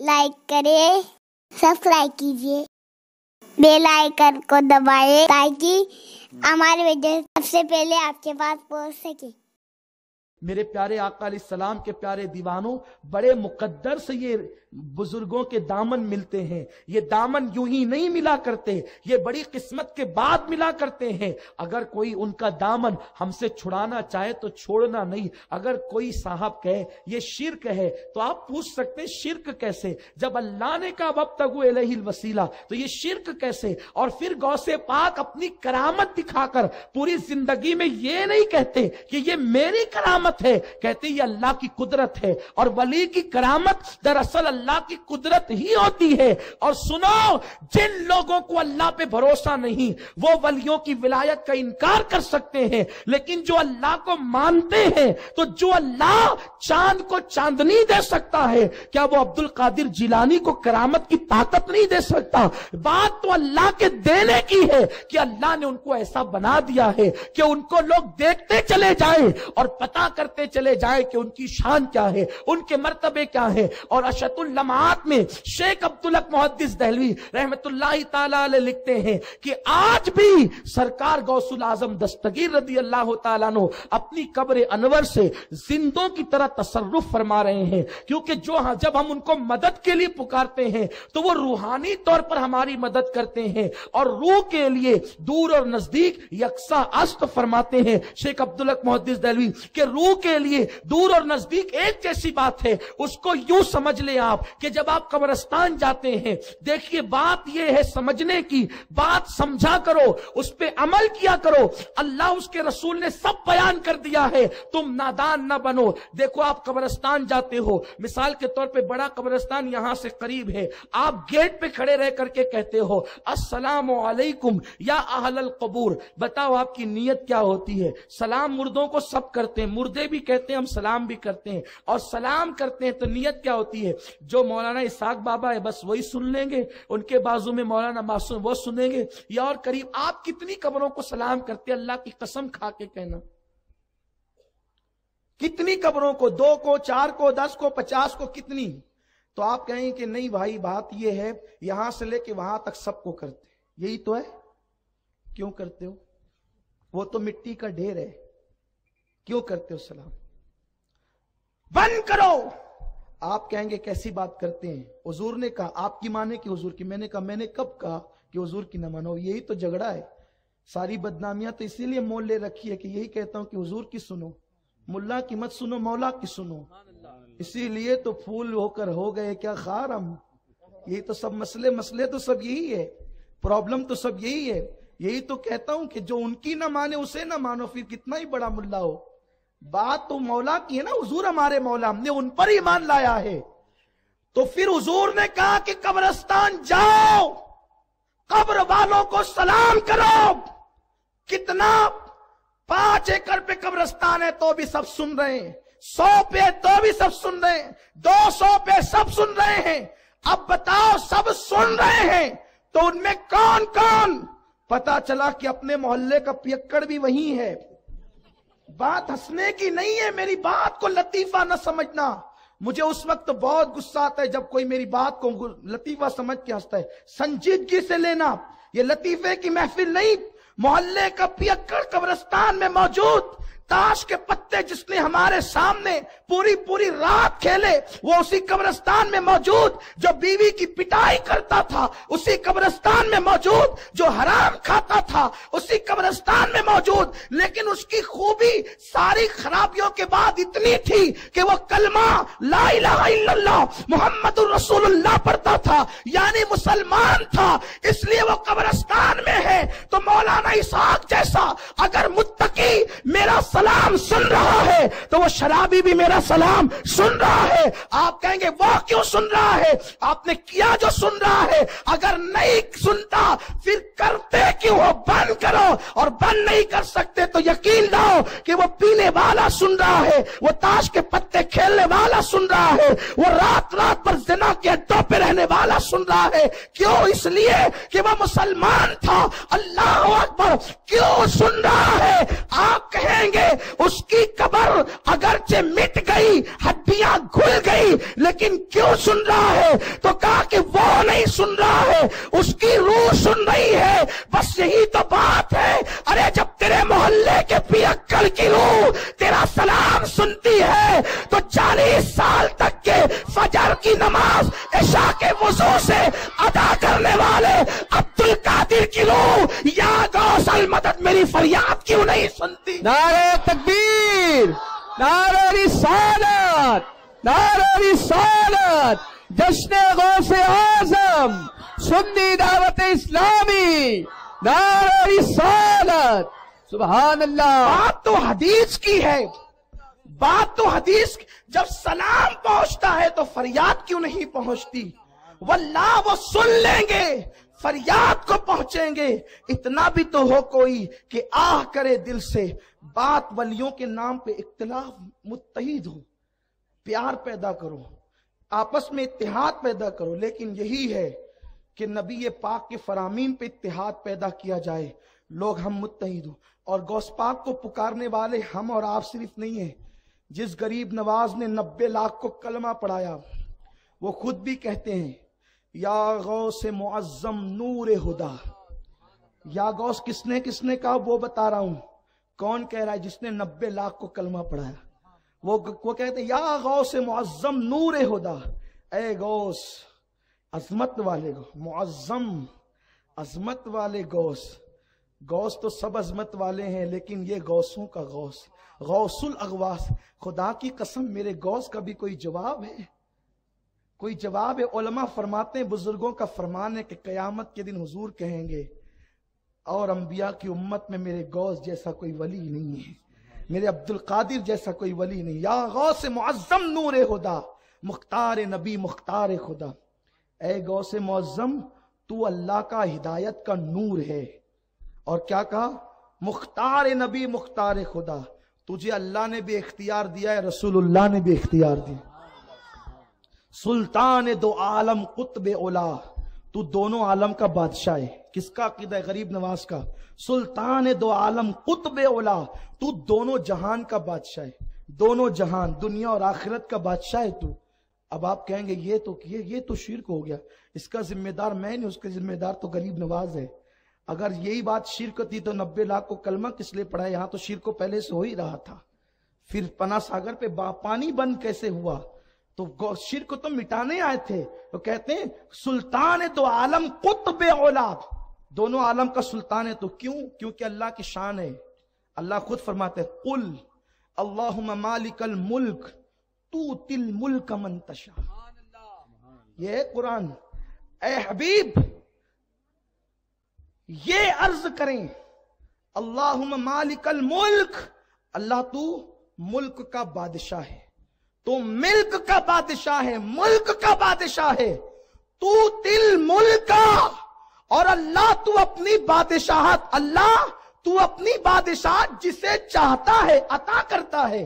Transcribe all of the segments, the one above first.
Like करें, subscribe कीजिए, bell icon को दबाएं ताकि हमारे वीडियो सबसे पहले आपके पास पहुंच सके। मेरे प्यारे आका अलैहिस्सलाम के प्यारे दीवानों, बड़े मुकद्दर से ये बुजुर्गों के दामन मिलते हैं। ये दामन यूं ही नहीं मिला करते, ये बड़ी किस्मत के बाद मिला करते हैं। अगर कोई उनका दामन हमसे छुड़ाना चाहे तो छोड़ना नहीं। अगर कोई साहब कहे ये शिर्क है तो आप पूछ सकते हैं शिर्क कैसे, जब अल्लाह ने कहा वब्तगू इलैहिल वसीला, तो ये शिर्क कैसे? और फिर गौसे पाक अपनी करामत दिखाकर पूरी जिंदगी में ये नहीं कहते कि ये मेरी करामत है, कहते ये अल्लाह की कुदरत है। और वली की करामत दरअसल अल्लाह की कुदरत ही होती है। और सुनो, जिन लोगों को अल्लाह पे भरोसा नहीं वो वलियों की विलायत का इनकार कर सकते हैं, लेकिन जो अल्लाह को मानते हैं, तो जो अल्लाह चांद को चांदनी दे सकता है, क्या वो अब्दुल कादिर जिलानी को करामत की ताकत नहीं दे सकता? बात तो अल्लाह के देने की है कि अल्लाह ने उनको ऐसा बना दिया है कि उनको लोग देखते चले जाएं और पता करते चले जाएं कि उनकी शान क्या है, उनके मर्तबे क्या है। और अशतुल लम्हात में शेख अब्दुल हक मुहद्दिस दहलवी रहमतुल्लाहि ताला अलैह लिखते हैं कि आज भी सरकार गौसुल आजम दस्तगीर रदी अल्लाह ताला अन्हु अपनी कब्र अनवर से जिंदों की तरह तसर्रुफ फरमा रहे हैं, क्योंकि जब हम उनको मदद के लिए पुकारते हैं तो वो रूहानी तौर पर हमारी मदद करते हैं और रूह के लिए दूर और नजदीक यकसा अस्त फरमाते हैं शेख अब्दुल हक मुहद्दिस दहलवी कि रूह के लिए दूर और नजदीक एक जैसी बात है। उसको यूं समझ ले आप कि जब आप कब्रिस्तान जाते हैं, देखिए बात यह है समझने की, बात समझा करो, उस पे अमल किया करो। अल्लाह उसके रसूल ने सब बयान कर दिया है, तुम नादान ना बनो। देखो आप कब्रिस्तान जाते हो, मिसाल के तौर पे बड़ा कब्रिस्तान यहां से करीब है, आप गेट पे खड़े रह करके कहते हो अस्सलामु अलैकुम या अहलल कबूर। बताओ आपकी नीयत क्या होती है? सलाम मुर्दों को सब करते हैं, मुर्दे भी कहते हैं, हम सलाम भी करते हैं। और सलाम करते हैं तो नीयत क्या होती है? जो मौलाना इसाक बाबा है बस वही सुन लेंगे, उनके बाजू में मौलाना मासूम वो सुनेंगे, या और करीब। आप कितनी कब्रों को सलाम करते हैं? अल्लाह की कसम खा के कहना, कितनी कब्रों को? 2 को, 4 को, 10 को, 50 को, कितनी? तो आप कहेंगे कि नहीं भाई बात यह है यहां से लेके वहां तक सबको करते। यही तो है। क्यों करते हो? वो तो मिट्टी का ढेर है, क्यों करते हो सलाम? बंद करो। आप कहेंगे कैसी बात करते हैं? हुजूर ने कहा आपकी माने कि हुजूर की? मैंने कहा मैंने कब कहा कि हुजूर की न मानो? यही तो झगड़ा है। सारी बदनामियां तो इसीलिए मोल ले रखी है कि यही कहता हूं कि हुजूर की सुनो, मुल्ला की मत सुनो, मौला की सुनो। इसीलिए तो फूल होकर हो गए क्या खार हम। यही तो सब मसले तो सब यही है, प्रॉब्लम तो सब यही है। यही तो कहता हूं कि जो उनकी ना माने उसे ना मानो, फिर कितना ही बड़ा मुल्ला हो। बात तो मौला की है ना, हुजूर हमारे मौला, हमने उन पर ईमान लाया है। तो फिर हुजूर ने कहा कि कब्रिस्तान जाओ, कब्र वालों को सलाम करो। कितना? 5 एकड़ पे कब्रिस्तान है तो भी सब सुन रहे हैं, 100 पे तो भी सब सुन रहे हैं, 200 पे सब सुन रहे हैं। अब बताओ सब सुन रहे हैं तो उनमें कौन कौन? पता चला कि अपने मोहल्ले का पियक्कड़ भी वही है। बात हंसने की नहीं है, मेरी बात को लतीफा न समझना। मुझे उस वक्त तो बहुत गुस्सा आता है जब कोई मेरी बात को लतीफा समझ के हंसता है। संजीदगी से लेना, ये लतीफे की महफिल नहीं। मोहल्ले का पियक्कड़ कब्रिस्तान में मौजूद, ताश के पत्ते जिसने हमारे सामने पूरी रात खेले, वो उसी कब्रिस्तान में मौजूद। जो बीवी की पिटाई करता था उसी कब्रिस्तान में मौजूद। जो हराम खाता था उसी कब्रिस्तान में मौजूद। लेकिन उसकी खूबी सारी खराबियों के बाद इतनी थी कि वो कलमा ला इलाहा इल्लल्लाह मुहम्मदुर रसूलुल्लाह पढ़ता था, यानी मुसलमान था, इसलिए वो कब्रिस्तान में है। तो मौलाना इसाक जैसा अगर मुत्तकी मेरा सलाम सुन रहा है तो वो शराबी भी मेरा सलाम सुन रहा है। आप कहेंगे वो क्यों सुन रहा है? आपने किया जो सुन रहा है। अगर नहीं सुनता फिर करते क्यों हो? बंद करो। और बंद नहीं कर सकते तो यकीन लाओ कि वो पीने वाला सुन रहा है, वो ताश के पत्ते खेलने वाला सुन रहा है, वो रात रात पर जना के अड्डों पे रहने वाला सुन रहा है। क्यों? इसलिए कि वह मुसलमान था। अल्लाह अकबर। क्यों सुन रहा है? आप कहेंगे उसकी कब्र अगरचे मिट गई, हड्डियां घुल गई, लेकिन क्यों सुन रहा है? तो कहा कि वो नहीं सुन रहा है, उसकी रूह सुन रही है। बस यही तो बात है। अरे जब तेरे मोहल्ले के पियक्कड़ की रूह तेरा सलाम सुनती है तो 40 साल तक के फजर की नमाज इशा के वुजू से अदा करने वाले अब्दुल कादिर की रूह या गौसल मदद मेरी फरियाद क्यों नहीं सुनती? नारे तकबीर, नारे रिसालत, नारे रिसालत, जश्न गौसे आजम, सुन्नी दावत इस्लामी, नारे रिसालत, सुभान अल्लाह। बात तो हदीस की है, बात तो हदीस की। जब सलाम पहुंचता है तो फरियाद क्यों नहीं पहुंचती? वल्लाह वो सुन लेंगे, फरियाद को पहुंचेंगे। इतना भी तो हो कोई कि आह करे दिल से। बात वलियों के नाम पे इख्तिलाफ, मुत्तहिद हो, प्यार पैदा करो, आपस में इत्तेहाद पैदा करो। लेकिन यही है कि नबी पाक के फरामीन पे इत्तेहाद पैदा किया जाए, लोग हम मुत्तहिद हो। और गौस पाक को पुकारने वाले हम और आप सिर्फ नहीं है। जिस गरीब नवाज ने 90 लाख को कलमा पढ़ाया, वो खुद भी कहते हैं या गौस मुअज्जम नूर हुदा। या गौस किसने किसने कहा वो बता रहा हूं। कौन कह रहा है? जिसने 90 लाख को कलमा पढ़ाया वो कहते या गौस मुअज्जम नूर हुदा। ए गौस अजमत वाले गौस, मुअज्जम अजमत वाले गौस। गौस तो सब अजमत वाले हैं, लेकिन ये गौसों का गौस, गौसुल अगवास। खुदा की कसम मेरे गौस का भी कोई जवाब है? कोई जवाब है? उलमा फरमाते हैं, बुजुर्गों का फरमान है कि कयामत के दिन हुजूर कहेंगे और अंबिया की उम्मत में मेरे गौस जैसा कोई वली नहीं है, मेरे अब्दुल कादिर जैसा कोई वली नहीं। या गौस मुअज्जम नूर हुदा, मुख्तार नबी मुख्तार खुदा। ए गौस मुअज्जम, तू अल्लाह का हिदायत का नूर है। और क्या कहा? मुख्तार नबी मुख्तार खुदा। तुझे अल्लाह ने भी इख्तियार दिया है, रसूलुल्लाह ने भी इख्तियार दिया। सुल्तान दो आलम कुतुब उला, तू दोनों आलम का बादशाह है। किसका अकीदा है? गरीब नवाज का। सुल्तान दो आलम कुतुब उला, तू दोनों जहान का बादशाह है। दोनों जहान, दुनिया और आखिरत का बादशाह है तू। अब आप कहेंगे ये तो शिर्क हो गया, इसका जिम्मेदार मैं नहीं, उसका जिम्मेदार तो गरीब नवाज है। अगर यही बात शिर्क थी तो 90 लाख को कलमा किस लिए पढ़ा? यहां तो शिर्क को पहले से हो ही रहा था। फिर पना सागर पे पानी बंद कैसे हुआ? तो शिर्क तो मिटाने आए थे। तो कहते हैं सुल्तान तो आलम कुतुब औलाद, दोनों आलम का सुल्तान है। तो क्यों? क्योंकि अल्लाह की शान है। अल्लाह खुद फरमाते हैं कुल अल्लाहुम्मा मालिकल मुल्क तूतिल मुल्क मन तशा। ये है कुरान। ए हबीब ये अर्ज करें, अल्लाहुम्मा मालिकल मुल्क, अल्लाह तू मुल्क का बादशाह है, तो मिल्क का बादशाह है, मुल्क का बादशाह है। तू तिल मुल्क, और अल्लाह तू अपनी बादशाहत, अल्लाह तू अपनी बादशाहत जिसे चाहता है अता करता है।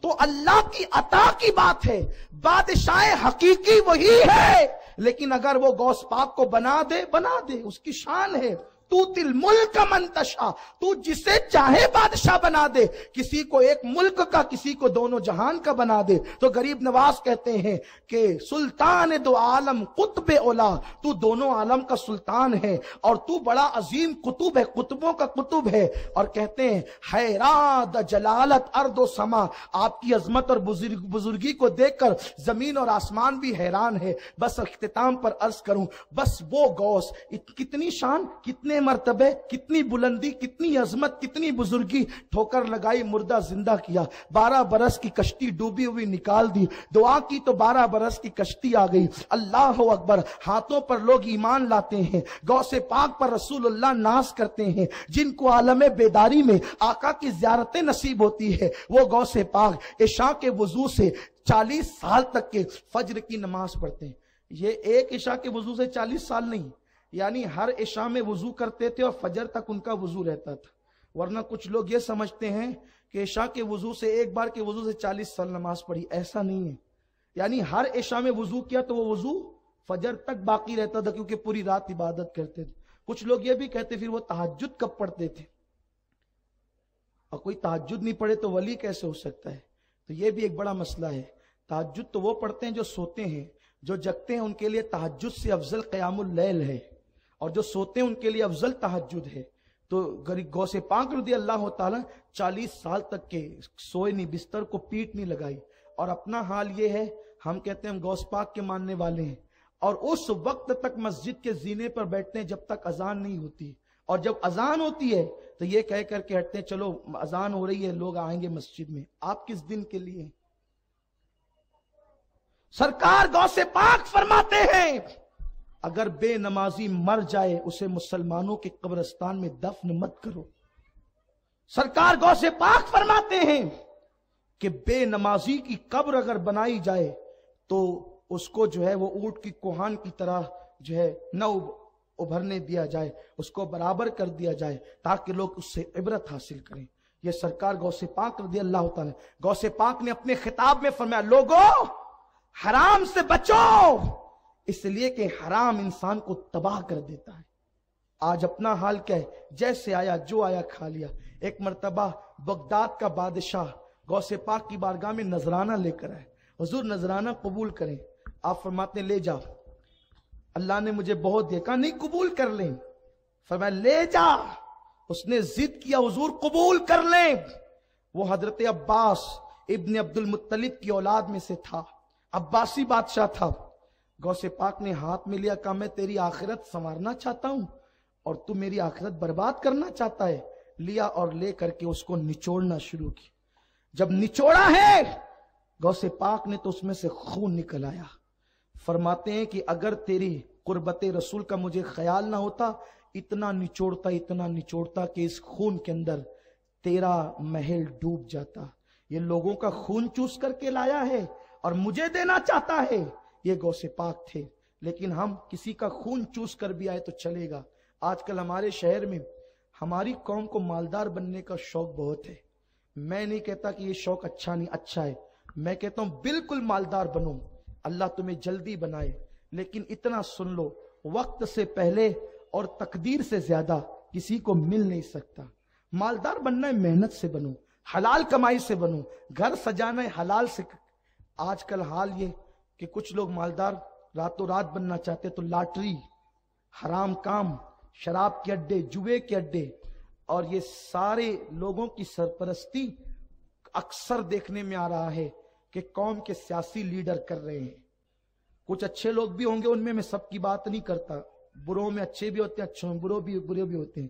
तो अल्लाह की अता की बात है। बादशाह हकीकी वही है, लेकिन अगर वो गौस पाक को बना दे, उसकी शान है। तू तिल मुल्क मंतशा, तू जिसे चाहे बादशाह बना दे। किसी को एक मुल्क का, किसी को दोनों जहान का बना दे। तो गरीब नवाज कहते हैं कि सुल्तान दो आलम कुतुब औला, तू दोनों आलम का सुल्तान है और तू बड़ा अजीम कुतुब है, कुतुबों का कुतुब है। और कहते हैं हैरान जलालत अर्दो समा, आपकी अजमत और बुजुर्गी को देखकर जमीन और आसमान भी हैरान है। बस इख्तिताम पर अर्ज करूं, बस वो गौस, कितनी शान, कितने मर्तबे, कितनी बुलंदी, कितनी अजमत, कितनी बुजुर्गी। ठोकर लगाई, मुर्दा जिंदा किया। 12 बरस की कश्ती डूबी हुई निकाल दी। दुआ की तो 12 बरस की कश्ती आ गई। अल्लाह अकबर। हाथों पर लोग ईमान लाते हैं, गौसे पाक पर रसूलुल्लाह नाज करते हैं। जिनको आलमे बेदारी में आका की ज़ियारतें नसीब होती है, वो गौसे पाक इशा के वजू से 40 साल तक के फज्र की नमाज पढ़ते हैं। ये एक इशा के वजू से 40 साल नहीं, यानी हर इशा में वजू करते थे और फजर तक उनका वजू रहता था। वरना कुछ लोग ये समझते हैं कि इशा के वजू से, एक बार के वजू से 40 साल नमाज पढ़ी। ऐसा नहीं है। یعنی ہر عشاء میں وضو کیا تو وہ وضو فجر تک باقی رہتا تھا، کیونکہ پوری رات عبادت کرتے تھے۔ کچھ لوگ یہ بھی کہتے پھر وہ تہجد کب پڑھتے تھے؟ اور کوئی تہجد نہیں پڑھے تو ولی کیسے ہو سکتا ہے؟ تو یہ بھی ایک بڑا مسئلہ ہے۔ تہجد تو وہ پڑھتے ہیں جو سوتے ہیں، جو جگتے ہیں ان کے لیے تہجد سے افضل قیام اللیل ہے، اور جو سوتے ہیں ان کے لیے افضل تہجد ہے۔ تو غوث پاک رضی اللہ تعالیٰ 40 سال تک کے سوئے نہیں، بستر کو پیٹ نہیں لگائی، اور اپنا حال یہ ہے، ہم کہتے ہیں ہم غوث پاک کے ماننے والے ہیں، اور اس وقت تک مسجد کے زینے پر بیٹھتے ہیں جب تک اذان نہیں ہوتی، اور جب اذان ہوتی ہے تو یہ کہہ کر کے ہٹتے ہیں چلو اذان ہو رہی ہے، لوگ آئیں گے مسجد میں۔ آپ کس دن کے لیے؟ سرکار غوث پاک فرماتے ہیں اگر بے نمازی مر جائے اسے مسلمانوں کے قبرستان میں دفن مت کرو۔ سرکار غوث پاک فرماتے ہیں کہ بے نمازی کی قبر اگر بنائی جائے تو اس کو جو ہے وہ اونٹ کی کوہان کی طرح جو ہے نہ ابھرنے دیا جائے، اس کو برابر کر دیا جائے تاکہ لوگ اس سے عبرت حاصل کریں۔ یہ سرکار غوث پاک رضی اللہ تعالی، غوث پاک نے اپنے خطاب میں فرمایا لوگو حرام سے بچو، اس لیے کہ حرام انسان کو تباہ کر دیتا ہے۔ آج اپنا حال کیا ہے؟ جیسے آیا جو آیا کھا لیا۔ ایک مرتبہ بغداد کا بادشاہ غوث پاک کی بارگاہ میں نذرانہ لے کر آئے، حضور نذرانہ قبول کریں۔ آپ فرماتے ہیں لے جا، اللہ نے مجھے بہت دیا، کہا نہیں قبول کر لیں، فرمایا لے جا۔ اس نے ضد کیا حضور قبول کر لیں۔ وہ حضرت عباس ابن عبد المطلب کی اولاد میں سے تھا، عباسی بادشاہ تھا۔ غوث پاک نے ہاتھ میں لیا، کہا میں تیری آخرت سنوارنا چاہتا ہوں اور تو میری آخرت برباد کرنا چاہتا ہے۔ لیا اور لے کر کے اس کو نچوڑنا شروع کی۔ جب نچوڑا ہے غوث پاک نے تو اس میں سے خون نکل آیا۔ فرماتے ہیں کہ اگر تیری قربت رسول کا مجھے خیال نہ ہوتا، اتنا نچوڑتا کہ اس خون کے اندر تیرا محل ڈوب جاتا۔ یہ لوگوں کا خون چوس کر کے لایا ہے اور مجھے دینا چاہتا ہے، یہ غوث پاک تھے۔ لیکن ہم کسی کا خون چوس کر بھی آئے تو چلے گا۔ آج کل ہمارے شہر میں ہماری قوم کو مالدار بننے کا شوق بہت ہے۔ میں نہیں کہتا کہ یہ شوق اچھا نہیں، اچھا ہے، میں کہتا ہوں بالکل مالدار بنو، اللہ تمہیں جلدی بنائے، لیکن اتنا سن لو وقت سے پہلے اور تقدیر سے زیادہ کسی کو مل نہیں سکتا۔ مالدار بننا ہے محنت سے بنو، حلال کمائی سے بنو، گھر سجانا ہے حلال سے۔ آج کل حال یہ کہ کچھ لوگ مالدار راتوں رات بننا چاہتے تو لاٹری، حرام کام، شراب کے اڈے، جوئے کے اڈے، اور یہ سارے لوگوں کی سرپرستی اکثر دیکھنے میں آ رہا ہے کہ قوم کے سیاسی لیڈر کر رہے ہیں۔ کچھ اچھے لوگ بھی ہوں گے ان میں سب کی بات نہیں کرتا، بروں میں اچھے بھی ہوتے ہیں، اچھوں میں برے بھی ہوتے ہیں۔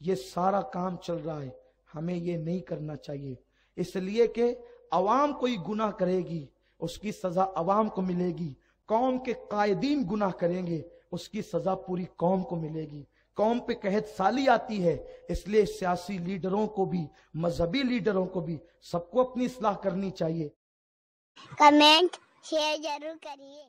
یہ سارا کام چل رہا ہے، ہمیں یہ نہیں کرنا چاہیے، اس لیے کہ عوام کوئی گناہ کرے گی اس کی سزا عوام کو ملے گی، قوم کے قائدین گناہ کریں گے اس کی سزا پوری قوم کو ملے گی۔ قوم پہ قحط سالی آتی ہے، اس لیے سیاسی لیڈروں کو بھی، مذہبی لیڈروں کو بھی، سب کو اپنی اصلاح کرنی چاہیے۔ کمنٹ شیئر ضرور کریے۔